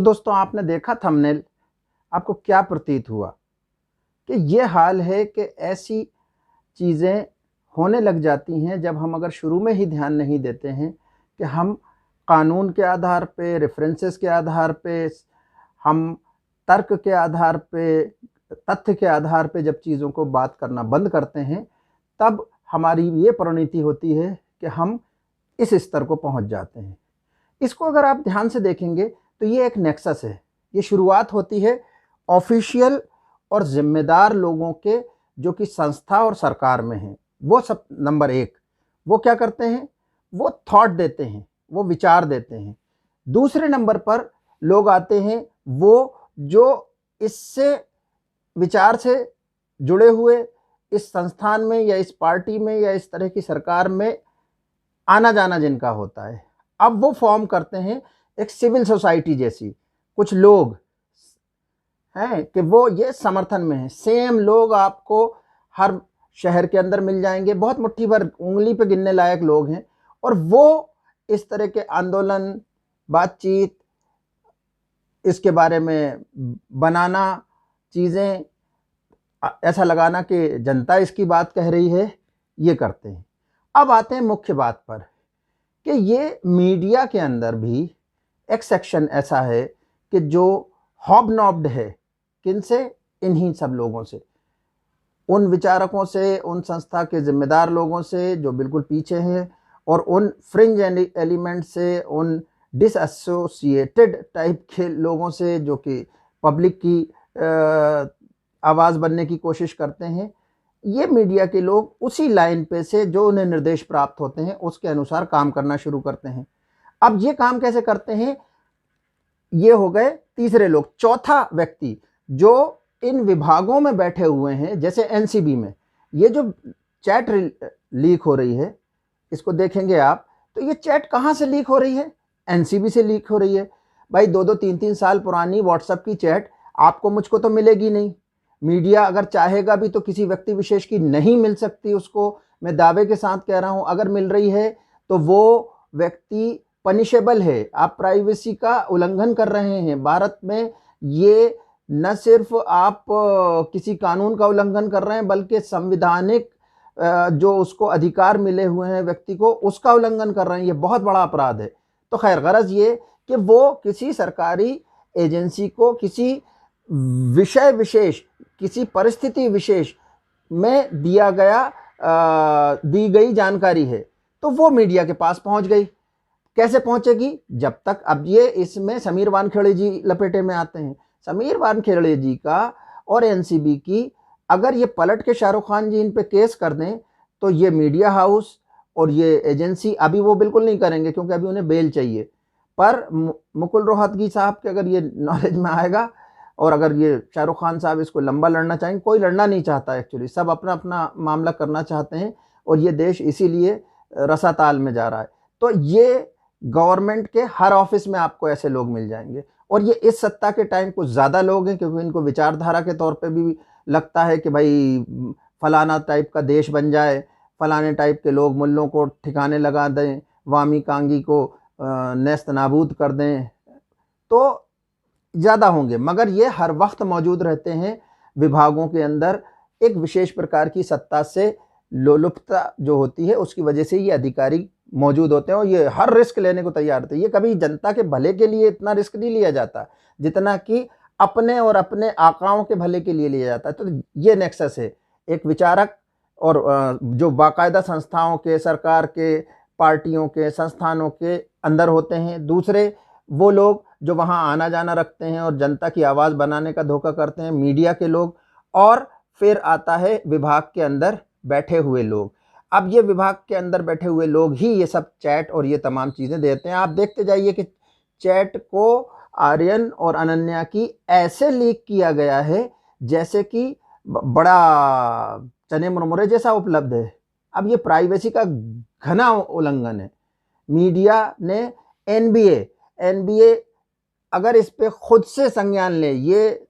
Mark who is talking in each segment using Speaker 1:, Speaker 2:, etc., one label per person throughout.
Speaker 1: दोस्तों आपने देखा थंबनेल, आपको क्या प्रतीत हुआ कि ये हाल है कि ऐसी चीज़ें होने लग जाती हैं जब हम अगर शुरू में ही ध्यान नहीं देते हैं कि हम कानून के आधार पे, रेफरेंसेस के आधार पे, हम तर्क के आधार पे, तथ्य के आधार पे जब चीज़ों को बात करना बंद करते हैं, तब हमारी ये परिणति होती है कि हम इस स्तर को पहुंच जाते हैं। इसको अगर आप ध्यान से देखेंगे तो ये एक नेक्सस है। ये शुरुआत होती है ऑफिशियल और जिम्मेदार लोगों के, जो कि संस्था और सरकार में हैं। वो सब नंबर एक, वो क्या करते हैं, वो थॉट देते हैं, वो विचार देते हैं। दूसरे नंबर पर लोग आते हैं वो जो इससे विचार से जुड़े हुए इस संस्थान में या इस पार्टी में या इस तरह की सरकार में आना जाना जिनका होता है। अब वो फॉर्म करते हैं एक सिविल सोसाइटी जैसी, कुछ लोग हैं कि वो ये समर्थन में हैं। सेम लोग आपको हर शहर के अंदर मिल जाएंगे, बहुत मुट्ठी भर उंगली पे गिनने लायक लोग हैं, और वो इस तरह के आंदोलन, बातचीत, इसके बारे में बनाना चीज़ें, ऐसा लगाना कि जनता इसकी बात कह रही है, ये करते हैं। अब आते हैं मुख्य बात पर कि ये मीडिया के अंदर भी एक सेक्शन ऐसा है कि जो हॉबनॉब्ड है, किनसे, इन्हीं सब लोगों से, उन विचारकों से, उन संस्था के जिम्मेदार लोगों से जो बिल्कुल पीछे हैं, और उन फ्रिंज एलिमेंट से, उन डिसएसोसिएटेड टाइप के लोगों से जो कि पब्लिक की आवाज़ बनने की कोशिश करते हैं। ये मीडिया के लोग उसी लाइन पे से जो उन्हें निर्देश प्राप्त होते हैं उसके अनुसार काम करना शुरू करते हैं। अब ये काम कैसे करते हैं, ये हो गए तीसरे लोग। चौथा व्यक्ति जो इन विभागों में बैठे हुए हैं, जैसे एनसीबी में ये जो चैट लीक हो रही है, इसको देखेंगे आप तो ये चैट कहाँ से लीक हो रही है, एनसीबी से लीक हो रही है। भाई 2-2, 3-3 साल पुरानी व्हाट्सएप की चैट आपको मुझको तो मिलेगी नहीं। मीडिया अगर चाहेगा भी तो किसी व्यक्ति विशेष की नहीं मिल सकती उसको, मैं दावे के साथ कह रहा हूं। अगर मिल रही है तो वो व्यक्ति पनिशेबल है, आप प्राइवेसी का उल्लंघन कर रहे हैं। भारत में ये न सिर्फ आप किसी कानून का उल्लंघन कर रहे हैं, बल्कि संविधानिक जो उसको अधिकार मिले हुए हैं व्यक्ति को, उसका उल्लंघन कर रहे हैं। ये बहुत बड़ा अपराध है। तो खैर, गरज ये कि वो किसी सरकारी एजेंसी को किसी विषय विशेष, किसी परिस्थिति विशेष में दी गई जानकारी है, तो वो मीडिया के पास पहुंच गई। कैसे पहुंचेगी, जब तक, अब ये इसमें समीर वानखेड़े जी लपेटे में आते हैं। समीर वानखेड़े जी का और एनसीबी की अगर ये पलट के शाहरुख खान जी इन पे केस कर दें, तो ये मीडिया हाउस और ये एजेंसी, अभी वो बिल्कुल नहीं करेंगे क्योंकि अभी उन्हें बेल चाहिए, पर मुकुल रोहतगी साहब के अगर ये नॉलेज में आएगा, और अगर ये शाहरुख खान साहब इसको लंबा लड़ना चाहेंगे, कोई लड़ना नहीं चाहता एक्चुअली, सब अपना अपना मामला करना चाहते हैं, और ये देश इसीलिए रसाताल में जा रहा है। तो ये गवर्नमेंट के हर ऑफिस में आपको ऐसे लोग मिल जाएंगे, और ये इस सत्ता के टाइम कुछ ज़्यादा लोग हैं क्योंकि इनको विचारधारा के तौर पे भी लगता है कि भाई फलाना टाइप का देश बन जाए, फलाने टाइप के लोग मुल्लों को ठिकाने लगा दें, वामी कांगी को नेस्त नाबूद कर दें, तो ज़्यादा होंगे। मगर ये हर वक्त मौजूद रहते हैं विभागों के अंदर, एक विशेष प्रकार की सत्ता से लोलुपता जो होती है उसकी वजह से ये अधिकारी मौजूद होते हैं, और ये हर रिस्क लेने को तैयार होते हैं। ये कभी जनता के भले के लिए इतना रिस्क नहीं लिया जाता जितना कि अपने और अपने आकाओं के भले के लिए लिया जाता है। तो ये नेक्सस है, एक विचारक और जो बाकायदा संस्थाओं के, सरकार के, पार्टियों के, संस्थानों के अंदर होते हैं। दूसरे वो लोग जो वहाँ आना जाना रखते हैं और जनता की आवाज़ बनाने का धोखा करते हैं, मीडिया के लोग। और फिर आता है विभाग के अंदर बैठे हुए लोग। अब ये विभाग के अंदर बैठे हुए लोग ही ये सब चैट और ये तमाम चीज़ें देते हैं। आप देखते जाइए कि चैट को आर्यन और अनन्या की ऐसे लीक किया गया है जैसे कि बड़ा चने मुरमुरे जैसा उपलब्ध है। अब ये प्राइवेसी का घना उल्लंघन है। मीडिया ने एनबीए अगर इस पे खुद से संज्ञान ले, ये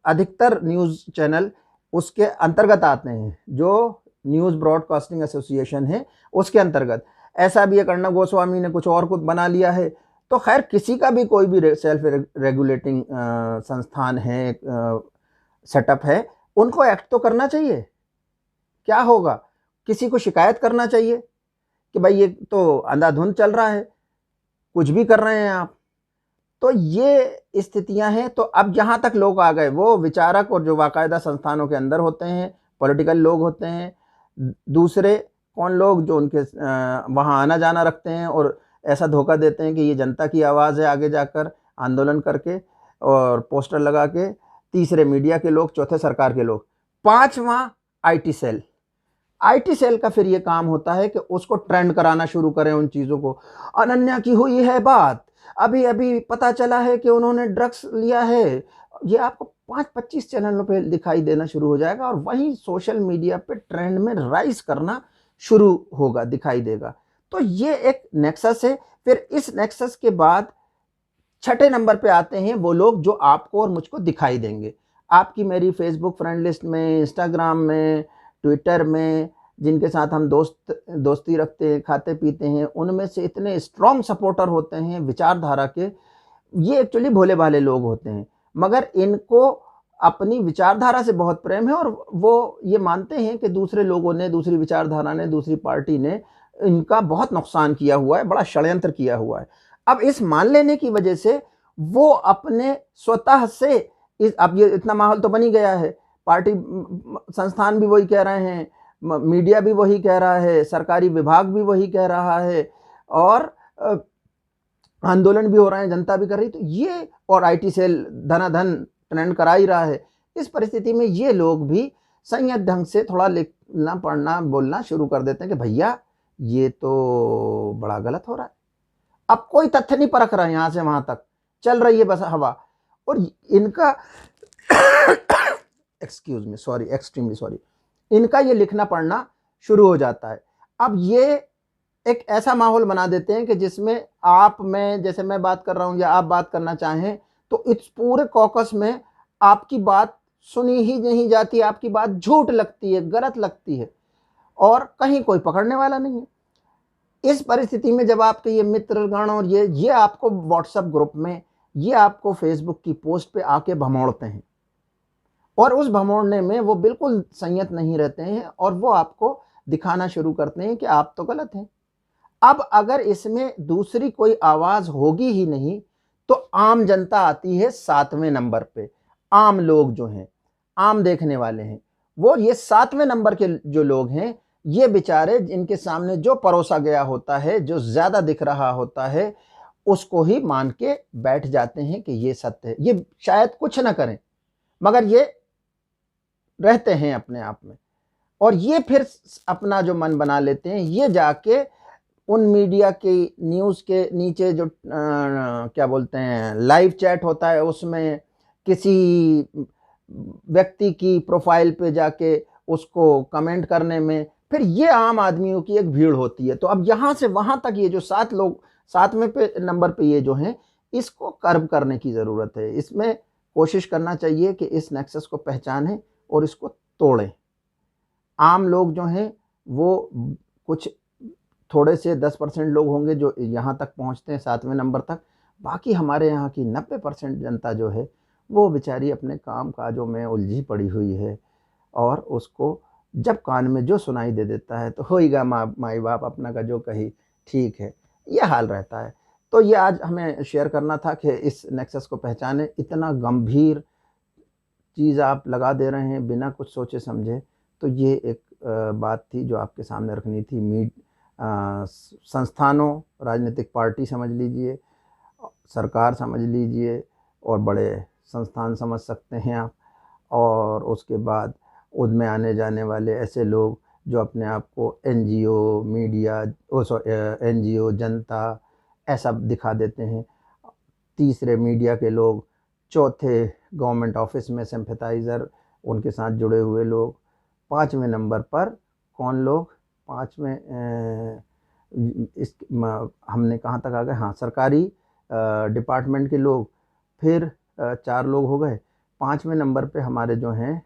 Speaker 1: अधिकतर न्यूज़ चैनल उसके अंतर्गत आते हैं, जो न्यूज़ ब्रॉडकास्टिंग एसोसिएशन है उसके अंतर्गत। ऐसा भी एक अर्णब गोस्वामी ने कुछ और कुछ बना लिया है, तो खैर किसी का भी कोई भी सेल्फ रेगुलेटिंग संस्थान है, सेटअप है, उनको एक्ट तो करना चाहिए। क्या होगा, किसी को शिकायत करना चाहिए कि भाई ये तो अंधाधुंध चल रहा है, कुछ भी कर रहे हैं आप। तो ये स्थितियां हैं। तो अब जहां तक लोग आ गए, वो विचारक और जो बाकायदा संस्थानों के अंदर होते हैं, पॉलिटिकल लोग होते हैं, दूसरे कौन लोग जो उनके वहां आना जाना रखते हैं और ऐसा धोखा देते हैं कि ये जनता की आवाज़ है, आगे जाकर आंदोलन करके और पोस्टर लगा के, तीसरे मीडिया के लोग, चौथे सरकार के लोग, पांचवा आईटी सेल। आईटी सेल का फिर ये काम होता है कि उसको ट्रेंड कराना शुरू करें उन चीज़ों को। अनन्या की हुई है बात, अभी अभी पता चला है कि उन्होंने ड्रग्स लिया है, ये आपको 5-25 चैनलों पे दिखाई देना शुरू हो जाएगा और वहीं सोशल मीडिया पे ट्रेंड में राइज करना शुरू होगा, दिखाई देगा। तो ये एक नेक्सस है। फिर इस नेक्सस के बाद छठे नंबर पे आते हैं वो लोग जो आपको और मुझको दिखाई देंगे, आपकी मेरी फेसबुक फ्रेंड लिस्ट में, इंस्टाग्राम में, ट्विटर में, जिनके साथ हम दोस्ती रखते हैं, खाते पीते हैं, उनमें से इतने स्ट्रॉन्ग सपोर्टर होते हैं विचारधारा के। ये एक्चुअली भोले भाले लोग होते हैं, मगर इनको अपनी विचारधारा से बहुत प्रेम है और वो ये मानते हैं कि दूसरे लोगों ने, दूसरी विचारधारा ने, दूसरी पार्टी ने इनका बहुत नुकसान किया हुआ है, बड़ा षड्यंत्र किया हुआ है। अब इस मान लेने की वजह से वो अपने स्वतः से अब ये इतना माहौल तो बन ही गया है, पार्टी संस्थान भी वही कह रहे हैं, मीडिया भी वही कह रहा है, सरकारी विभाग भी वही कह रहा है और आंदोलन भी हो रहे हैं, जनता भी कर रही। तो ये और आईटी सेल धनाधन ट्रेंड करा ही रहा है। इस परिस्थिति में ये लोग भी संयत ढंग से थोड़ा लिखना पढ़ना बोलना शुरू कर देते हैं कि भैया ये तो बड़ा गलत हो रहा है। अब कोई तथ्य नहीं परख रहा है, यहां से वहां तक चल रही है बस हवा। और इनका excuse me, sorry, extremely sorry, इनका ये लिखना पढ़ना शुरू हो जाता है। अब ये एक ऐसा माहौल बना देते हैं कि जिसमें आप, मैं, जैसे मैं बात कर रहा हूं या आप बात करना चाहें, तो इस पूरे कॉकस में आपकी बात सुनी ही नहीं जाती, आपकी बात झूठ लगती है, गलत लगती है और कहीं कोई पकड़ने वाला नहीं है। इस परिस्थिति में जब आपके ये मित्रगण और ये आपको व्हाट्सएप ग्रुप में, ये आपको फेसबुक की पोस्ट पे आके भमोड़ते हैं और उस भमोड़ने में वो बिल्कुल संयत नहीं रहते हैं और वो आपको दिखाना शुरू करते हैं कि आप तो गलत हैं। अब अगर इसमें दूसरी कोई आवाज होगी ही नहीं तो आम जनता आती है 7वें नंबर पे। आम लोग जो हैं, आम देखने वाले हैं, वो ये 7वें नंबर के जो लोग हैं, ये बेचारे इनके सामने जो परोसा गया होता है, जो ज्यादा दिख रहा होता है, उसको ही मान के बैठ जाते हैं कि ये सत्य है। ये शायद कुछ ना करें मगर ये रहते हैं अपने आप में और ये फिर अपना जो मन बना लेते हैं। ये जाके उन मीडिया के न्यूज़ के नीचे जो क्या बोलते हैं लाइव चैट होता है, उसमें किसी व्यक्ति की प्रोफाइल पे जाके उसको कमेंट करने में फिर ये आम आदमियों की एक भीड़ होती है। तो अब यहाँ से वहाँ तक ये जो 7 लोग 7वें पे नंबर पे ये जो हैं, इसको कर्व करने की ज़रूरत है। इसमें कोशिश करना चाहिए कि इस नेक्सस को पहचानें और इसको तोड़ें। आम लोग जो हैं वो कुछ थोड़े से 10% लोग होंगे जो यहाँ तक पहुँचते हैं 7वें नंबर तक। बाकी हमारे यहाँ की 90% जनता जो है वो बेचारी अपने काम काजों में उलझी पड़ी हुई है और उसको जब कान में जो सुनाई दे देता है तो होएगा माई बाप अपना का जो कही ठीक है, ये हाल रहता है। तो ये आज हमें शेयर करना था कि इस नेक्सस को पहचाने। इतना गंभीर चीज़ आप लगा दे रहे हैं बिना कुछ सोचे समझे, तो ये एक बात थी जो आपके सामने रखनी थी। संस्थानों, राजनीतिक पार्टी समझ लीजिए, सरकार समझ लीजिए और बड़े संस्थान समझ सकते हैं आप, और उसके बाद उनमें आने जाने वाले ऐसे लोग जो अपने आप को एनजीओ, मीडिया, एनजीओ, जनता ऐसा दिखा देते हैं। तीसरे मीडिया के लोग, चौथे गवर्नमेंट ऑफिस में सिंपैथाइज़र, उनके साथ जुड़े हुए लोग। 5वें नंबर पर कौन लोग? 5वें हमने कहाँ तक आ गए? हाँ, सरकारी डिपार्टमेंट के लोग। फिर 4 लोग हो गए। 5वें नंबर पे हमारे जो हैं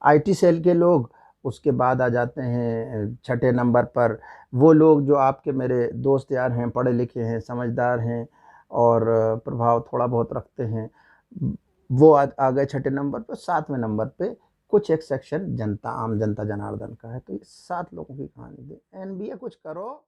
Speaker 1: आईटी सेल के लोग उसके बाद आ जाते हैं छठे नंबर पर वो लोग जो आपके मेरे दोस्त यार हैं, पढ़े लिखे हैं, समझदार हैं और प्रभाव थोड़ा बहुत रखते हैं, वो आ गए छठे नंबर पर। सातवें नंबर पे कुछ एक सेक्शन जनता, आम जनता जनार्दन का है। तो ये 7 लोगों की कहानी थी। एनबीए कुछ करो।